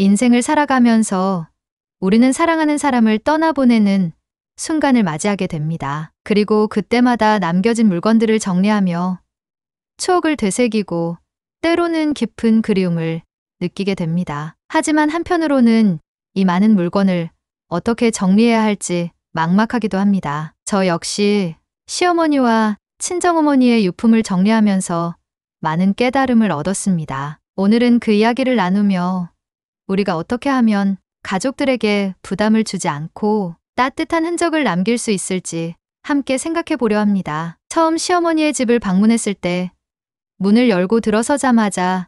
인생을 살아가면서 우리는 사랑하는 사람을 떠나보내는 순간을 맞이하게 됩니다. 그리고 그때마다 남겨진 물건들을 정리하며 추억을 되새기고 때로는 깊은 그리움을 느끼게 됩니다. 하지만 한편으로는 이 많은 물건을 어떻게 정리해야 할지 막막하기도 합니다. 저 역시 시어머니와 친정어머니의 유품을 정리하면서 많은 깨달음을 얻었습니다. 오늘은 그 이야기를 나누며 우리가 어떻게 하면 가족들에게 부담을 주지 않고 따뜻한 흔적을 남길 수 있을지 함께 생각해 보려 합니다. 처음 시어머니의 집을 방문했을 때 문을 열고 들어서자마자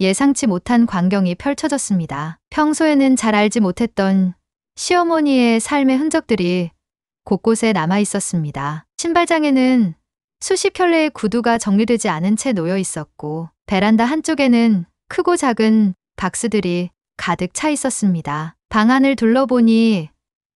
예상치 못한 광경이 펼쳐졌습니다. 평소에는 잘 알지 못했던 시어머니의 삶의 흔적들이 곳곳에 남아 있었습니다. 신발장에는 수십 켤레의 구두가 정리되지 않은 채 놓여 있었고, 베란다 한쪽에는 크고 작은 박스들이 가득 차 있었습니다. 방 안을 둘러보니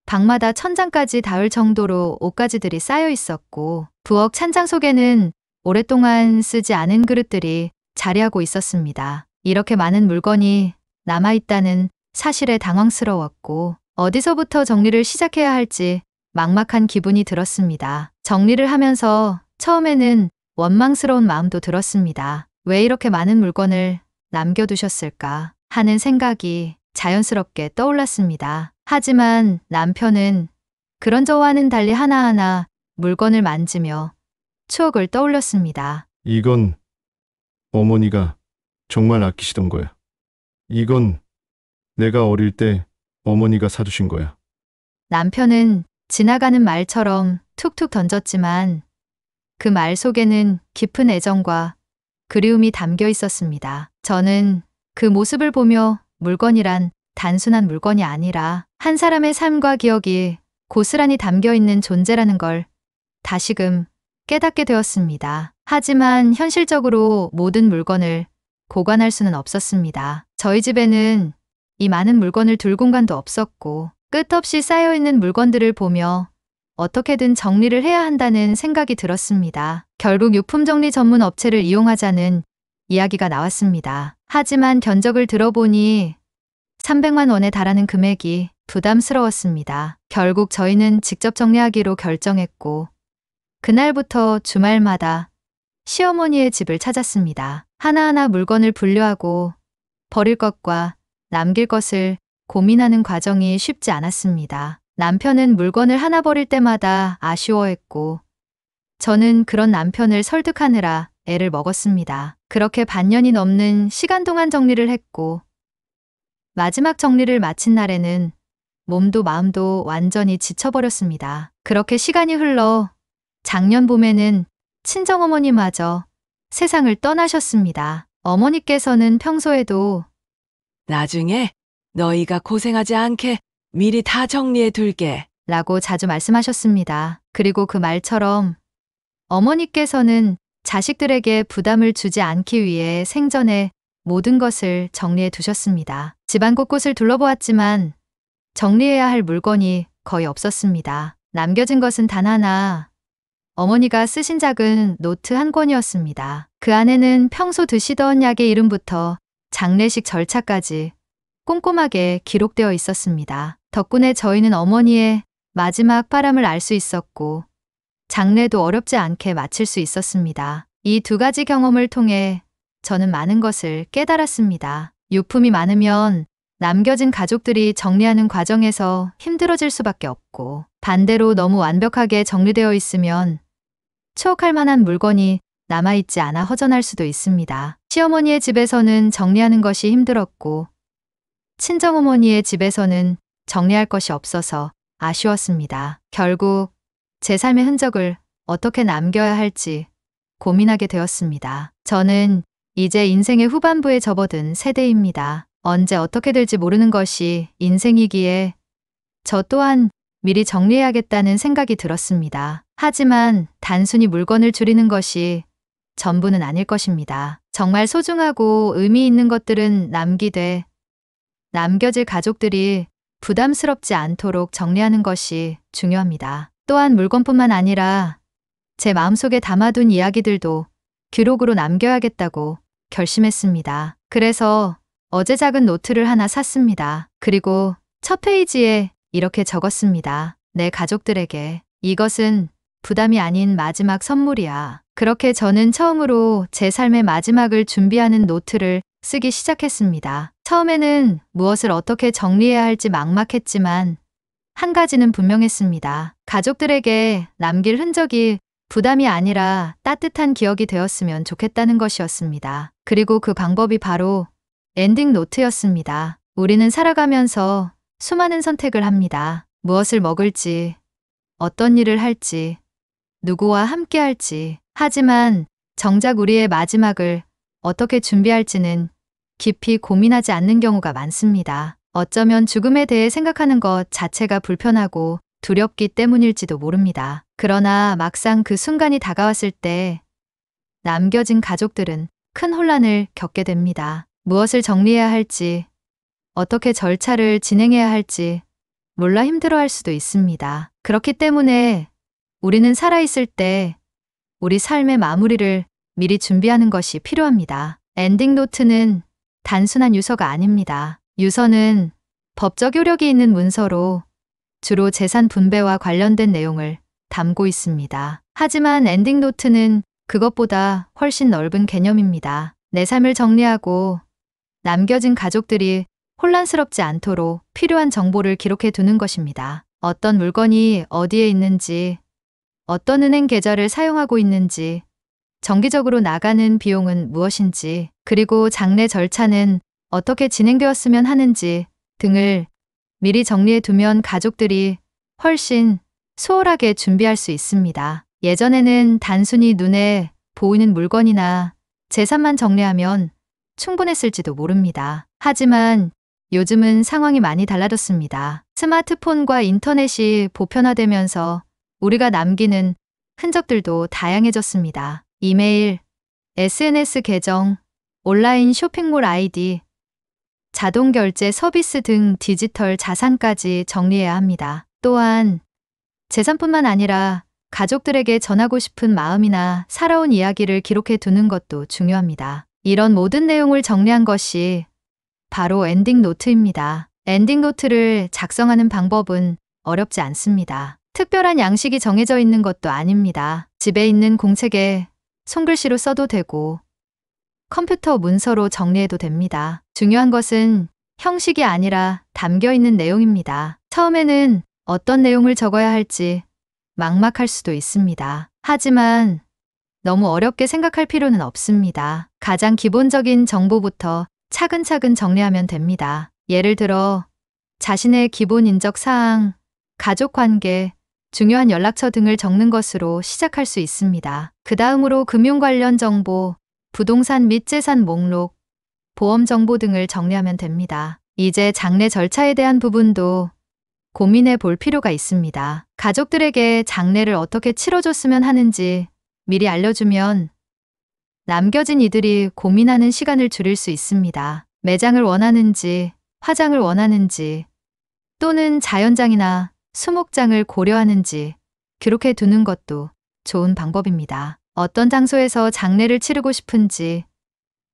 방마다 천장까지 닿을 정도로 옷가지들이 쌓여 있었고, 부엌 찬장 속에는 오랫동안 쓰지 않은 그릇들이 자리하고 있었습니다. 이렇게 많은 물건이 남아있다는 사실에 당황스러웠고, 어디서부터 정리를 시작해야 할지 막막한 기분이 들었습니다. 정리를 하면서 처음에는 원망스러운 마음도 들었습니다. 왜 이렇게 많은 물건을 남겨두셨을까 하는 생각이 자연스럽게 떠올랐습니다. 하지만 남편은 그런 저와는 달리 하나하나 물건을 만지며 추억을 떠올렸습니다. 이건 어머니가 정말 아끼시던 거야. 이건 내가 어릴 때 어머니가 사두신 거야. 남편은 지나가는 말처럼 툭툭 던졌지만 그 말 속에는 깊은 애정과 그리움이 담겨 있었습니다. 저는 그 모습을 보며 물건이란 단순한 물건이 아니라 한 사람의 삶과 기억이 고스란히 담겨 있는 존재라는 걸 다시금 깨닫게 되었습니다. 하지만 현실적으로 모든 물건을 보관할 수는 없었습니다. 저희 집에는 이 많은 물건을 둘 공간도 없었고, 끝없이 쌓여있는 물건들을 보며 어떻게든 정리를 해야 한다는 생각이 들었습니다. 결국 유품정리 전문 업체를 이용하자는 이야기가 나왔습니다. 하지만 견적을 들어보니 300만 원에 달하는 금액이 부담스러웠습니다. 결국 저희는 직접 정리하기로 결정했고, 그날부터 주말마다 시어머니의 집을 찾았습니다. 하나하나 물건을 분류하고 버릴 것과 남길 것을 고민하는 과정이 쉽지 않았습니다. 남편은 물건을 하나 버릴 때마다 아쉬워했고, 저는 그런 남편을 설득하느라 애를 먹었습니다. 그렇게 반년이 넘는 시간 동안 정리를 했고, 마지막 정리를 마친 날에는 몸도 마음도 완전히 지쳐버렸습니다. 그렇게 시간이 흘러 작년 봄에는 친정어머니마저 세상을 떠나셨습니다. 어머니께서는 평소에도 나중에 너희가 고생하지 않게 미리 다 정리해 둘게. 라고 자주 말씀하셨습니다. 그리고 그 말처럼 어머니께서는 자식들에게 부담을 주지 않기 위해 생전에 모든 것을 정리해 두셨습니다. 집안 곳곳을 둘러보았지만 정리해야 할 물건이 거의 없었습니다. 남겨진 것은 단 하나, 어머니가 쓰신 작은 노트 한 권이었습니다. 그 안에는 평소 드시던 약의 이름부터 장례식 절차까지 꼼꼼하게 기록되어 있었습니다. 덕분에 저희는 어머니의 마지막 바람을 알 수 있었고, 장례도 어렵지 않게 마칠 수 있었습니다. 이 두 가지 경험을 통해 저는 많은 것을 깨달았습니다. 유품이 많으면 남겨진 가족들이 정리하는 과정에서 힘들어질 수밖에 없고, 반대로 너무 완벽하게 정리되어 있으면 추억할 만한 물건이 남아있지 않아 허전할 수도 있습니다. 시어머니의 집에서는 정리하는 것이 힘들었고, 친정어머니의 집에서는 정리할 것이 없어서 아쉬웠습니다. 결국 제 삶의 흔적을 어떻게 남겨야 할지 고민하게 되었습니다. 저는 이제 인생의 후반부에 접어든 세대입니다. 언제 어떻게 될지 모르는 것이 인생이기에 저 또한 미리 정리해야겠다는 생각이 들었습니다. 하지만 단순히 물건을 줄이는 것이 전부는 아닐 것입니다. 정말 소중하고 의미 있는 것들은 남기되 남겨질 가족들이 부담스럽지 않도록 정리하는 것이 중요합니다. 또한 물건뿐만 아니라 제 마음속에 담아둔 이야기들도 기록으로 남겨야겠다고 결심했습니다. 그래서 어제 작은 노트를 하나 샀습니다. 그리고 첫 페이지에 이렇게 적었습니다. 내 가족들에게 이것은 부담이 아닌 마지막 선물이야. 그렇게 저는 처음으로 제 삶의 마지막을 준비하는 노트를 쓰기 시작했습니다. 처음에는 무엇을 어떻게 정리해야 할지 막막했지만 한 가지는 분명했습니다. 가족들에게 남길 흔적이 부담이 아니라 따뜻한 기억이 되었으면 좋겠다는 것이었습니다. 그리고 그 방법이 바로 엔딩 노트였습니다. 우리는 살아가면서 수많은 선택을 합니다. 무엇을 먹을지, 어떤 일을 할지, 누구와 함께 할지. 하지만 정작 우리의 마지막을 어떻게 준비할지는 깊이 고민하지 않는 경우가 많습니다. 어쩌면 죽음에 대해 생각하는 것 자체가 불편하고 두렵기 때문일지도 모릅니다. 그러나 막상 그 순간이 다가왔을 때 남겨진 가족들은 큰 혼란을 겪게 됩니다. 무엇을 정리해야 할지, 어떻게 절차를 진행해야 할지 몰라 힘들어할 수도 있습니다. 그렇기 때문에 우리는 살아있을 때 우리 삶의 마무리를 미리 준비하는 것이 필요합니다. 엔딩 노트는 단순한 유서가 아닙니다. 유서는 법적 효력이 있는 문서로 주로 재산 분배와 관련된 내용을 담고 있습니다. 하지만 엔딩 노트는 그것보다 훨씬 넓은 개념입니다. 내 삶을 정리하고 남겨진 가족들이 혼란스럽지 않도록 필요한 정보를 기록해 두는 것입니다. 어떤 물건이 어디에 있는지, 어떤 은행 계좌를 사용하고 있는지, 정기적으로 나가는 비용은 무엇인지, 그리고 장례 절차는 어떻게 진행되었으면 하는지 등을 미리 정리해 두면 가족들이 훨씬 수월하게 준비할 수 있습니다. 예전에는 단순히 눈에 보이는 물건이나 재산만 정리하면 충분했을지도 모릅니다. 하지만 요즘은 상황이 많이 달라졌습니다. 스마트폰과 인터넷이 보편화되면서 우리가 남기는 흔적들도 다양해졌습니다. 이메일, SNS 계정, 온라인 쇼핑몰 아이디, 자동 결제 서비스 등 디지털 자산까지 정리해야 합니다. 또한 재산뿐만 아니라 가족들에게 전하고 싶은 마음이나 살아온 이야기를 기록해 두는 것도 중요합니다. 이런 모든 내용을 정리한 것이 바로 엔딩 노트입니다. 엔딩 노트를 작성하는 방법은 어렵지 않습니다. 특별한 양식이 정해져 있는 것도 아닙니다. 집에 있는 공책에 손글씨로 써도 되고 컴퓨터 문서로 정리해도 됩니다. 중요한 것은 형식이 아니라 담겨 있는 내용입니다. 처음에는 어떤 내용을 적어야 할지 막막할 수도 있습니다. 하지만 너무 어렵게 생각할 필요는 없습니다. 가장 기본적인 정보부터 차근차근 정리하면 됩니다. 예를 들어 자신의 기본 인적 사항, 가족 관계, 중요한 연락처 등을 적는 것으로 시작할 수 있습니다. 그 다음으로 금융 관련 정보, 부동산 및 재산 목록, 보험 정보 등을 정리하면 됩니다. 이제 장례 절차에 대한 부분도 고민해 볼 필요가 있습니다. 가족들에게 장례를 어떻게 치러줬으면 하는지 미리 알려주면 남겨진 이들이 고민하는 시간을 줄일 수 있습니다. 매장을 원하는지, 화장을 원하는지, 또는 자연장이나 수목장을 고려하는지 기록해 두는 것도 좋은 방법입니다. 어떤 장소에서 장례를 치르고 싶은지,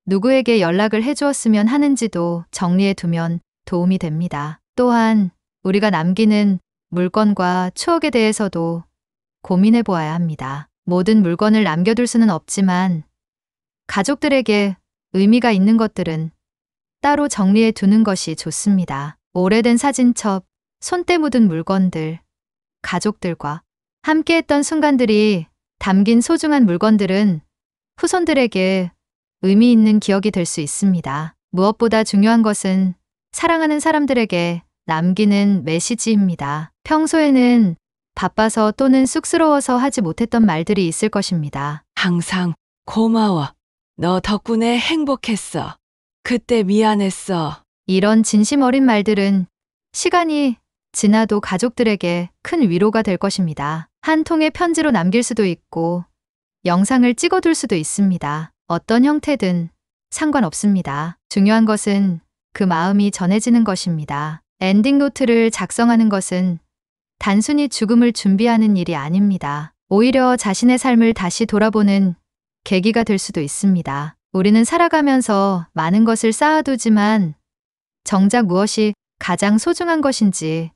누구에게 연락을 해주었으면 하는지도 정리해 두면 도움이 됩니다. 또한 우리가 남기는 물건과 추억에 대해서도 고민해 보아야 합니다. 모든 물건을 남겨둘 수는 없지만 가족들에게 의미가 있는 것들은 따로 정리해 두는 것이 좋습니다. 오래된 사진첩, 손때 묻은 물건들, 가족들과 함께했던 순간들이 담긴 소중한 물건들은 후손들에게 의미 있는 기억이 될 수 있습니다. 무엇보다 중요한 것은 사랑하는 사람들에게 남기는 메시지입니다. 평소에는 바빠서 또는 쑥스러워서 하지 못했던 말들이 있을 것입니다. 항상 고마워. 너 덕분에 행복했어. 그때 미안했어. 이런 진심 어린 말들은 시간이 지나도 가족들에게 큰 위로가 될 것입니다. 한 통의 편지로 남길 수도 있고 영상을 찍어둘 수도 있습니다. 어떤 형태든 상관없습니다. 중요한 것은 그 마음이 전해지는 것입니다. 엔딩 노트를 작성하는 것은 단순히 죽음을 준비하는 일이 아닙니다. 오히려 자신의 삶을 다시 돌아보는 계기가 될 수도 있습니다. 우리는 살아가면서 많은 것을 쌓아두지만 정작 무엇이 가장 소중한 것인지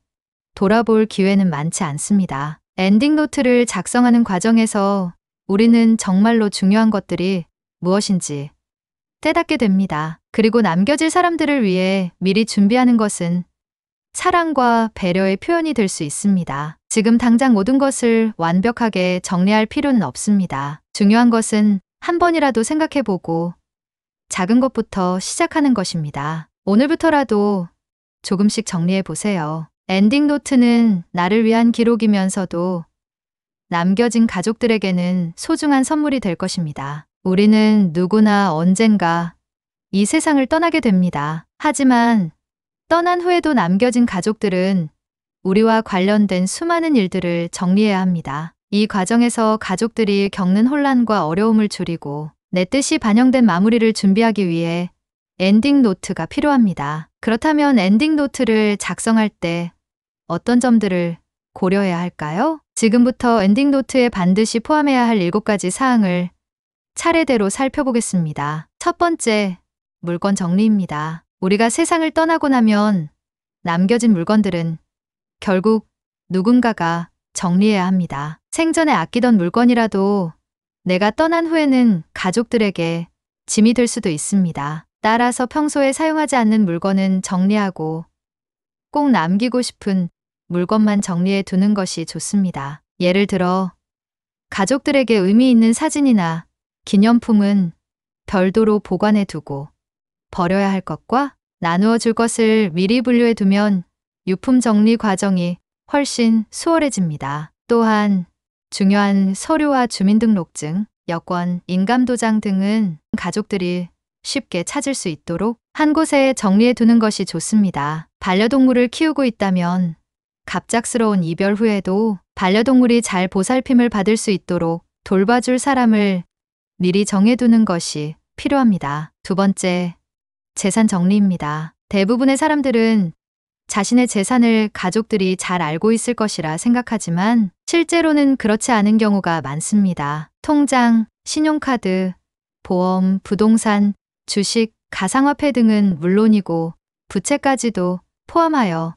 돌아볼 기회는 많지 않습니다. 엔딩 노트를 작성하는 과정에서 우리는 정말로 중요한 것들이 무엇인지 깨닫게 됩니다. 그리고 남겨질 사람들을 위해 미리 준비하는 것은 사랑과 배려의 표현이 될 수 있습니다. 지금 당장 모든 것을 완벽하게 정리할 필요는 없습니다. 중요한 것은 한 번이라도 생각해보고 작은 것부터 시작하는 것입니다. 오늘부터라도 조금씩 정리해보세요. 엔딩 노트는 나를 위한 기록이면서도 남겨진 가족들에게는 소중한 선물이 될 것입니다. 우리는 누구나 언젠가 이 세상을 떠나게 됩니다. 하지만 떠난 후에도 남겨진 가족들은 우리와 관련된 수많은 일들을 정리해야 합니다. 이 과정에서 가족들이 겪는 혼란과 어려움을 줄이고 내 뜻이 반영된 마무리를 준비하기 위해 엔딩 노트가 필요합니다. 그렇다면 엔딩 노트를 작성할 때 어떤 점들을 고려해야 할까요? 지금부터 엔딩 노트에 반드시 포함해야 할 7가지 사항을 차례대로 살펴보겠습니다. 첫 번째, 물건 정리입니다. 우리가 세상을 떠나고 나면 남겨진 물건들은 결국 누군가가 정리해야 합니다. 생전에 아끼던 물건이라도 내가 떠난 후에는 가족들에게 짐이 될 수도 있습니다. 따라서 평소에 사용하지 않는 물건은 정리하고 꼭 남기고 싶은 물건만 정리해 두는 것이 좋습니다. 예를 들어 가족들에게 의미 있는 사진이나 기념품은 별도로 보관해 두고 버려야 할 것과 나누어 줄 것을 미리 분류해 두면 유품 정리 과정이 훨씬 수월해집니다. 또한 중요한 서류와 주민등록증, 여권, 인감도장 등은 가족들이 쉽게 찾을 수 있도록 한 곳에 정리해 두는 것이 좋습니다. 반려동물을 키우고 있다면 갑작스러운 이별 후에도 반려동물이 잘 보살핌을 받을 수 있도록 돌봐줄 사람을 미리 정해두는 것이 필요합니다. 두 번째, 재산 정리입니다. 대부분의 사람들은 자신의 재산을 가족들이 잘 알고 있을 것이라 생각하지만 실제로는 그렇지 않은 경우가 많습니다. 통장, 신용카드, 보험, 부동산, 주식, 가상화폐 등은 물론이고 부채까지도 포함하여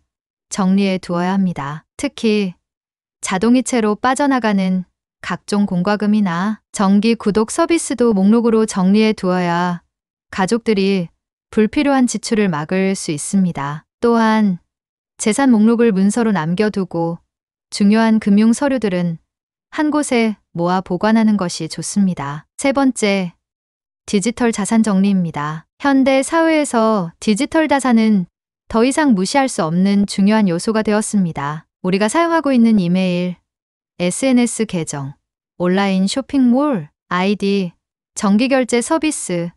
정리해 두어야 합니다. 특히 자동이체로 빠져나가는 각종 공과금이나 정기 구독 서비스도 목록으로 정리해 두어야 가족들이 불필요한 지출을 막을 수 있습니다. 또한 재산 목록을 문서로 남겨두고 중요한 금융 서류들은 한 곳에 모아 보관하는 것이 좋습니다. 세 번째, 디지털 자산 정리입니다. 현대 사회에서 디지털 자산은 더 이상 무시할 수 없는 중요한 요소가 되었습니다. 우리가 사용하고 있는 이메일, SNS 계정, 온라인 쇼핑몰, 아이디, 정기결제 서비스,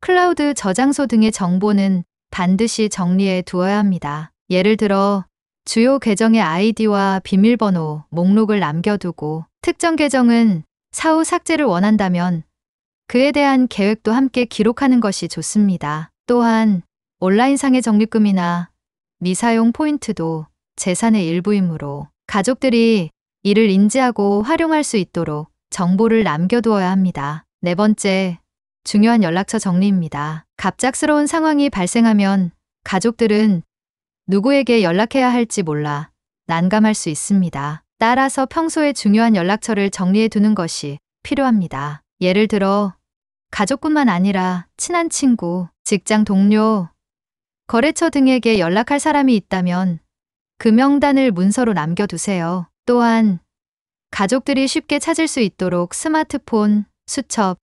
클라우드 저장소 등의 정보는 반드시 정리해 두어야 합니다. 예를 들어 주요 계정의 아이디와 비밀번호, 목록을 남겨두고 특정 계정은 사후 삭제를 원한다면 그에 대한 계획도 함께 기록하는 것이 좋습니다. 또한 온라인상의 적립금이나 미사용 포인트도 재산의 일부이므로 가족들이 이를 인지하고 활용할 수 있도록 정보를 남겨두어야 합니다. 네 번째, 중요한 연락처 정리입니다. 갑작스러운 상황이 발생하면 가족들은 누구에게 연락해야 할지 몰라 난감할 수 있습니다. 따라서 평소에 중요한 연락처를 정리해 두는 것이 필요합니다. 예를 들어 가족뿐만 아니라 친한 친구, 직장 동료, 거래처 등에게 연락할 사람이 있다면 그 명단을 문서로 남겨두세요. 또한 가족들이 쉽게 찾을 수 있도록 스마트폰, 수첩,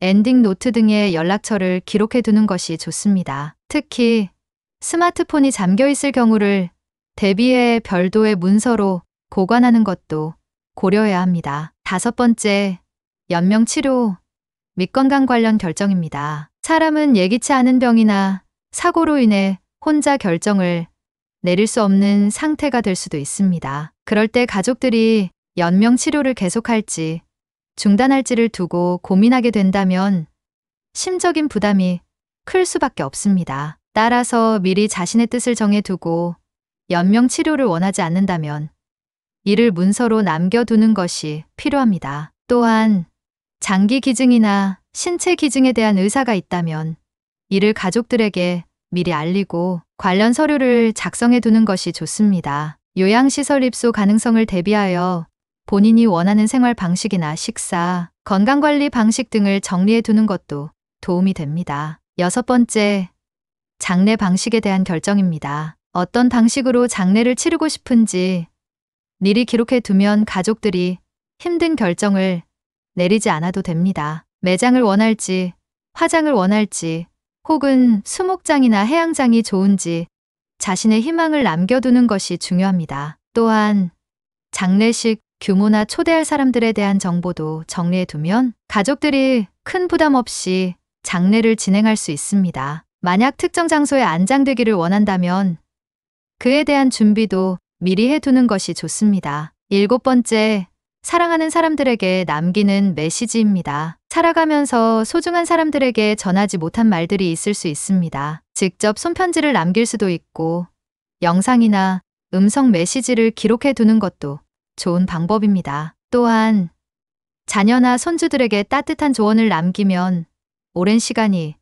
엔딩 노트 등의 연락처를 기록해 두는 것이 좋습니다. 특히 스마트폰이 잠겨 있을 경우를 대비해 별도의 문서로 보관하는 것도 고려해야 합니다. 다섯 번째, 연명치료 및 건강 관련 결정입니다. 사람은 예기치 않은 병이나 사고로 인해 혼자 결정을 내릴 수 없는 상태가 될 수도 있습니다. 그럴 때 가족들이 연명치료를 계속할지 중단할지를 두고 고민하게 된다면 심적인 부담이 클 수밖에 없습니다. 따라서 미리 자신의 뜻을 정해두고 연명치료를 원하지 않는다면 이를 문서로 남겨두는 것이 필요합니다. 또한 장기 기증이나 신체 기증에 대한 의사가 있다면 이를 가족들에게 미리 알리고 관련 서류를 작성해 두는 것이 좋습니다. 요양시설 입소 가능성을 대비하여 본인이 원하는 생활 방식이나 식사, 건강관리 방식 등을 정리해 두는 것도 도움이 됩니다. 6번째, 장례 방식에 대한 결정입니다. 어떤 방식으로 장례를 치르고 싶은지 미리 기록해 두면 가족들이 힘든 결정을 내리지 않아도 됩니다. 매장을 원할지, 화장을 원할지, 혹은 수목장이나 해양장이 좋은지 자신의 희망을 남겨두는 것이 중요합니다. 또한 장례식 규모나 초대할 사람들에 대한 정보도 정리해 두면 가족들이 큰 부담 없이 장례를 진행할 수 있습니다. 만약 특정 장소에 안장되기를 원한다면 그에 대한 준비도 미리 해두는 것이 좋습니다. 7번째, 사랑하는 사람들에게 남기는 메시지입니다. 살아가면서 소중한 사람들에게 전하지 못한 말들이 있을 수 있습니다. 직접 손편지를 남길 수도 있고 영상이나 음성 메시지를 기록해 두는 것도 좋은 방법입니다. 또한 자녀나 손주들에게 따뜻한 조언을 남기면 오랜 시간이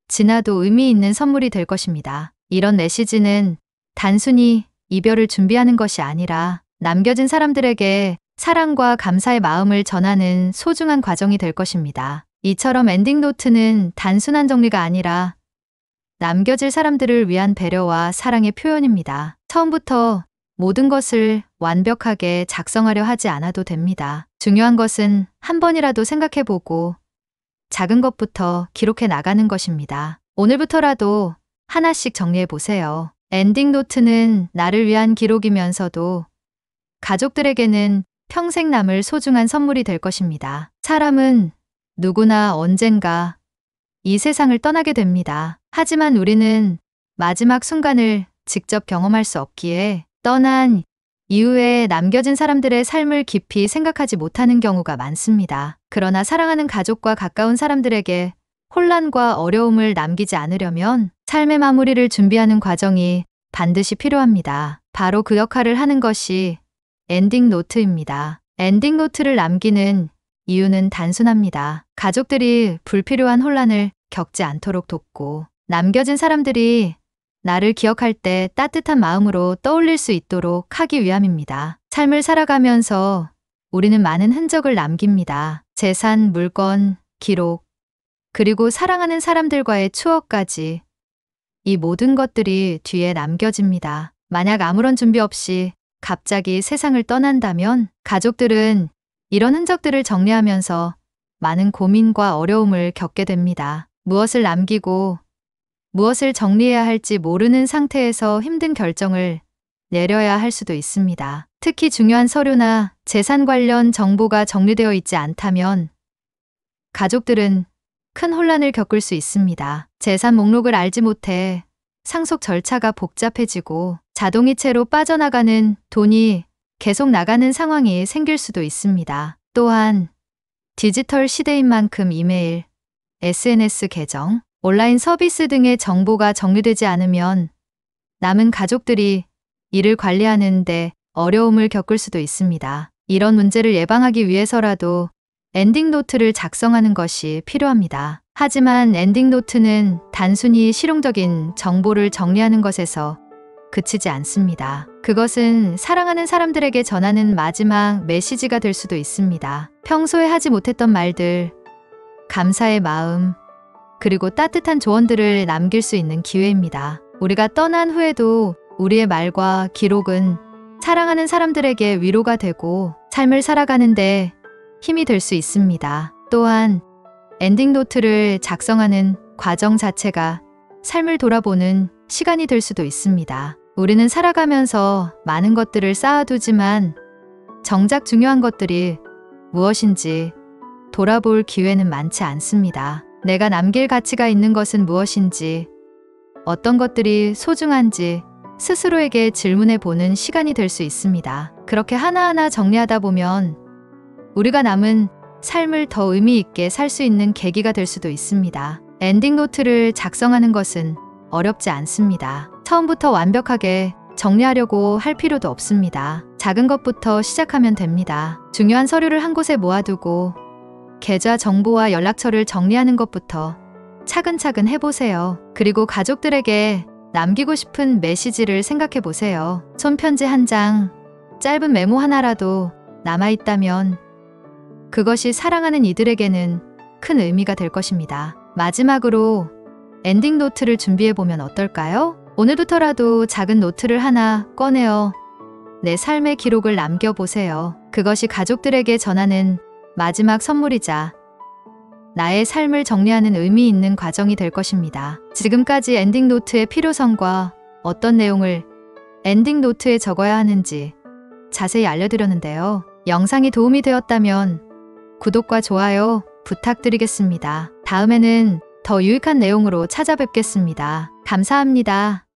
지나도 의미 있는 선물이 될 것입니다. 이런 메시지는 단순히 이별을 준비하는 것이 아니라 남겨진 사람들에게 사랑과 감사의 마음을 전하는 소중한 과정이 될 것입니다. 이처럼 엔딩 노트는 단순한 정리가 아니라 남겨질 사람들을 위한 배려와 사랑의 표현입니다. 처음부터 모든 것을 완벽하게 작성하려 하지 않아도 됩니다. 중요한 것은 한 번이라도 생각해보고 작은 것부터 기록해 나가는 것입니다. 오늘부터라도 하나씩 정리해보세요. 엔딩 노트는 나를 위한 기록이면서도 가족들에게는 평생 남을 소중한 선물이 될 것입니다. 사람은 누구나 언젠가 이 세상을 떠나게 됩니다. 하지만 우리는 마지막 순간을 직접 경험할 수 없기에 떠난 이후에 남겨진 사람들의 삶을 깊이 생각하지 못하는 경우가 많습니다. 그러나 사랑하는 가족과 가까운 사람들에게 혼란과 어려움을 남기지 않으려면 삶의 마무리를 준비하는 과정이 반드시 필요합니다. 바로 그 역할을 하는 것이 엔딩 노트입니다. 엔딩 노트를 남기는 이유는 단순합니다. 가족들이 불필요한 혼란을 겪지 않도록 돕고 남겨진 사람들이 나를 기억할 때 따뜻한 마음으로 떠올릴 수 있도록 하기 위함입니다. 삶을 살아가면서 우리는 많은 흔적을 남깁니다. 재산, 물건, 기록, 그리고 사랑하는 사람들과의 추억까지 이 모든 것들이 뒤에 남겨집니다. 만약 아무런 준비 없이 갑자기 세상을 떠난다면 가족들은 이런 흔적들을 정리하면서 많은 고민과 어려움을 겪게 됩니다. 무엇을 남기고 무엇을 정리해야 할지 모르는 상태에서 힘든 결정을 내려야 할 수도 있습니다. 특히 중요한 서류나 재산 관련 정보가 정리되어 있지 않다면 가족들은 큰 혼란을 겪을 수 있습니다. 재산 목록을 알지 못해 상속 절차가 복잡해지고 자동이체로 빠져나가는 돈이 계속 나가는 상황이 생길 수도 있습니다. 또한 디지털 시대인 만큼 이메일, SNS 계정, 온라인 서비스 등의 정보가 정리되지 않으면 남은 가족들이 이를 관리하는 데 어려움을 겪을 수도 있습니다. 이런 문제를 예방하기 위해서라도 엔딩 노트를 작성하는 것이 필요합니다. 하지만 엔딩 노트는 단순히 실용적인 정보를 정리하는 것에서 그치지 않습니다. 그것은 사랑하는 사람들에게 전하는 마지막 메시지가 될 수도 있습니다. 평소에 하지 못했던 말들, 감사의 마음, 그리고 따뜻한 조언들을 남길 수 있는 기회입니다. 우리가 떠난 후에도 우리의 말과 기록은 사랑하는 사람들에게 위로가 되고 삶을 살아가는데 힘이 될 수 있습니다. 또한 엔딩 노트를 작성하는 과정 자체가 삶을 돌아보는 시간이 될 수도 있습니다. 우리는 살아가면서 많은 것들을 쌓아두지만 정작 중요한 것들이 무엇인지 돌아볼 기회는 많지 않습니다. 내가 남길 가치가 있는 것은 무엇인지, 어떤 것들이 소중한지 스스로에게 질문해 보는 시간이 될 수 있습니다. 그렇게 하나하나 정리하다 보면 우리가 남은 삶을 더 의미 있게 살 수 있는 계기가 될 수도 있습니다. 엔딩 노트를 작성하는 것은 어렵지 않습니다. 처음부터 완벽하게 정리하려고 할 필요도 없습니다. 작은 것부터 시작하면 됩니다. 중요한 서류를 한 곳에 모아두고 계좌 정보와 연락처를 정리하는 것부터 차근차근 해보세요. 그리고 가족들에게 남기고 싶은 메시지를 생각해 보세요. 손편지 한 장, 짧은 메모 하나라도 남아있다면 그것이 사랑하는 이들에게는 큰 의미가 될 것입니다. 마지막으로 엔딩 노트를 준비해 보면 어떨까요? 오늘부터라도 작은 노트를 하나 꺼내어 내 삶의 기록을 남겨보세요. 그것이 가족들에게 전하는 마지막 선물이자 나의 삶을 정리하는 의미 있는 과정이 될 것입니다. 지금까지 엔딩 노트의 필요성과 어떤 내용을 엔딩 노트에 적어야 하는지 자세히 알려드렸는데요. 영상이 도움이 되었다면 구독과 좋아요 부탁드리겠습니다. 다음에는 더 유익한 내용으로 찾아뵙겠습니다. 감사합니다.